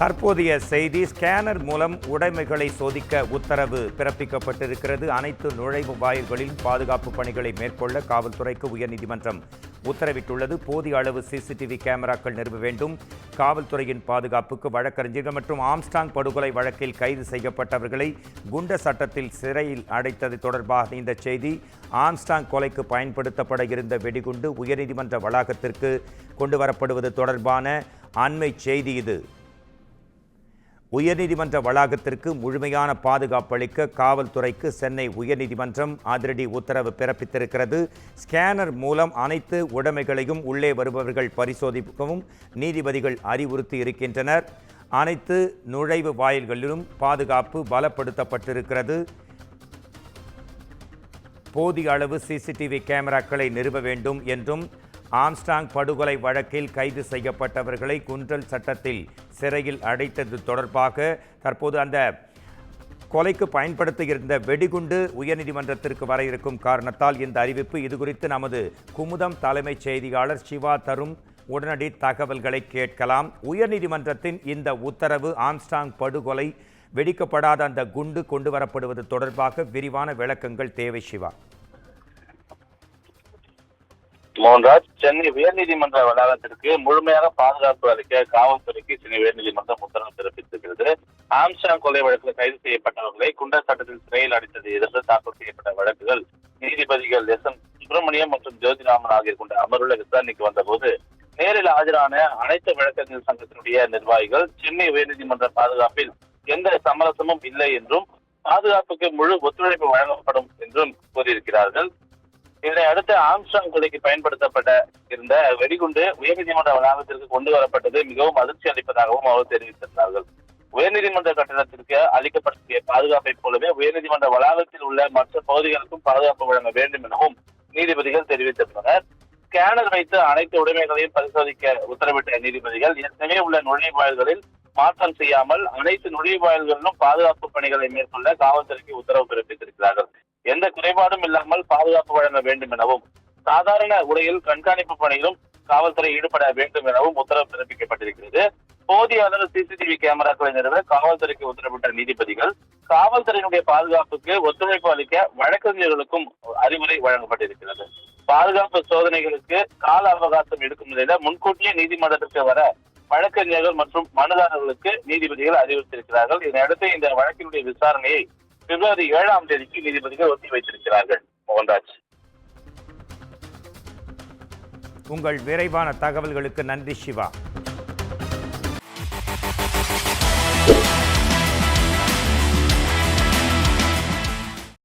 தற்போதைய செய்தி ஸ்கேனர் மூலம் உடைமைகளை சோதிக்க உத்தரவு பிறப்பிக்கப்பட்டிருக்கிறது. அனைத்து நுழைவு வாயில்களிலும் பாதுகாப்பு பணிகளை மேற்கொள்ள காவல்துறைக்கு உயர்நீதிமன்றம் உத்தரவிட்டுள்ளது. போதிய அளவு சிசிடிவி கேமராக்கள் நிறுவ வேண்டும். காவல்துறையின் பாதுகாப்புக்கு வழக்கறிஞர்கள் மற்றும் ஆம்ஸ்டாங் படுகொலை வழக்கில் கைது செய்யப்பட்டவர்களை குண்டர் சட்டத்தில் சிறையில் அடைத்தது தொடர்பாக இந்த செய்தி. ஆம்ஸ்டாங் கொலைக்கு பயன்படுத்தப்பட இருந்த வெடிகுண்டு உயர்நீதிமன்ற வளாகத்திற்கு கொண்டுவரப்படுவது தொடர்பான அண்மை செய்தி இது. உயர்நீதிமன்ற வளாகத்திற்கு முழுமையான பாதுகாப்பு அளிக்க காவல்துறைக்கு சென்னை உயர்நீதிமன்றம் அதிரடி உத்தரவு பிறப்பித்திருக்கிறது. ஸ்கேனர் மூலம் அனைத்து உடைமைகளையும் உள்ளே வருபவர்கள் பரிசோதிக்கவும் நீதிபதிகள் அறிவுறுத்தி இருக்கின்றனர். அனைத்து நுழைவு வாயில்களிலும் பாதுகாப்பு பலப்படுத்தப்பட்டிருக்கிறது. போதிய அளவு சிசிடிவி கேமராக்களை நிறுவ வேண்டும் என்றும் ஆம்ஸ்டாங் படுகொலை வழக்கில் கைது செய்யப்பட்டவர்களை குண்டர் சட்டத்தில் சிறையில் அடைத்தது தொடர்பாக தற்போது அந்த கொலைக்கு பயன்படுத்தியிருந்த வெடிகுண்டு உயர்நீதிமன்றத்திற்கு வர இருக்கும் காரணத்தால் இந்த அறிவிப்பு. இதுகுறித்து நமது குமுதம் தலைமைச் செய்தியாளர் சிவா தரும் உடனடி தகவல்களை கேட்கலாம். உயர்நீதிமன்றத்தின் இந்த உத்தரவு, ஆம்ஸ்டாங் படுகொலை வெடிக்கப்படாத அந்த குண்டு கொண்டு வரப்படுவது தொடர்பாக விரிவான விளக்கங்கள் தேவை. சிவா. மோகன்ராஜ், சென்னை உயர்நீதிமன்ற வளாகத்திற்கு முழுமையாக பாதுகாப்பு அளிக்க காவல்துறைக்கு சென்னை உயர்நீதிமன்றம் உத்தரவு பிறப்பித்திருக்கிறது. ஆம்ஸ்டாங் கொலை வழக்கில் கைது செய்யப்பட்டவர்களை குண்டர் சட்டத்தில் சிறையில் அடைத்ததை எதிர்த்து தாக்கல் செய்யப்பட்ட வழக்குகள் நீதிபதிகள் எஸ்.எம். சுப்பிரமணியம் மற்றும் ஜோதிராமன் ஆகியோர் கொண்ட அமர்வுல விசாரணைக்கு வந்தபோது நேரில் ஆஜரான அனைத்து வழக்கறிஞர் சங்கத்தினுடைய நிர்வாகிகள் சென்னை உயர்நீதிமன்ற பாதுகாப்பில் எந்த சமரசமும் இல்லை என்றும் பாதுகாப்புக்கு முழு ஒத்துழைப்பு வழங்கப்படும் என்றும் கூறியிருக்கிறார்கள். இதனை அடுத்து ஆம்ஸ்டாங் கொலைக்கு பயன்படுத்தப்பட்ட இருந்த வெடிகுண்டு உயர்நீதிமன்ற வளாகத்திற்கு கொண்டு வரப்பட்டது மிகவும் அதிர்ச்சி அளிப்பதாகவும் அவர் தெரிவித்திருந்தார்கள். உயர்நீதிமன்ற கட்டணத்திற்கு அளிக்கப்பட்ட பாதுகாப்பை போலவே உயர்நீதிமன்ற வளாகத்தில் உள்ள மற்ற பகுதிகளுக்கும் பாதுகாப்பு வழங்க வேண்டும் எனவும் நீதிபதிகள் தெரிவித்திருந்தனர். ஸ்கேனர் வைத்து அனைத்து உடைமைகளையும் பரிசோதிக்க உத்தரவிட்ட நீதிபதிகள் ஏற்கனவே உள்ள நுழைவாயில்களில் மாற்றம் செய்யாமல் அனைத்து நுழைவாயில்களிலும் பாதுகாப்பு பணிகளை மேற்கொள்ள காவல்துறைக்கு உத்தரவு பிறப்பித்திருக்கிறார்கள். எந்த குறைபாடும் இல்லாமல் பாதுகாப்பு வழங்க வேண்டும் எனவும் சாதாரண உடையில் கண்காணிப்பு பணியிலும் காவல்துறை ஈடுபட வேண்டும் எனவும் உத்தரவு பிறப்பிக்கப்பட்டிருக்கிறது. போதிய அளவு சிசிடிவி கேமராக்களை நிறுவ காவல்துறைக்கு உத்தரவிட்ட நீதிபதிகள் காவல்துறையினுடைய பாதுகாப்புக்கு ஒத்துழைப்பு அளிக்க வழக்கறிஞர்களுக்கும் அறிவுரை வழங்கப்பட்டிருக்கிறது. பாதுகாப்பு சோதனைகளுக்கு கால அவகாசம் எடுக்கும் நிலையில முன்கூட்டியே நீதிமன்றத்திற்கு வர வழக்கறிஞர்கள் மற்றும் மனுதாரர்களுக்கு நீதிபதிகள் அறிவுறுத்தியிருக்கிறார்கள். இதனையடுத்து இந்த வழக்கினுடைய விசாரணையை பிப்ரவரி 7ஆம் தேதிக்கு நீதிபதிகள் ஒத்தி வைத்திருக்கிறார்கள். மோகன்ராஜ், உங்கள் விரைவான தகவல்களுக்கு நன்றி. சிவா.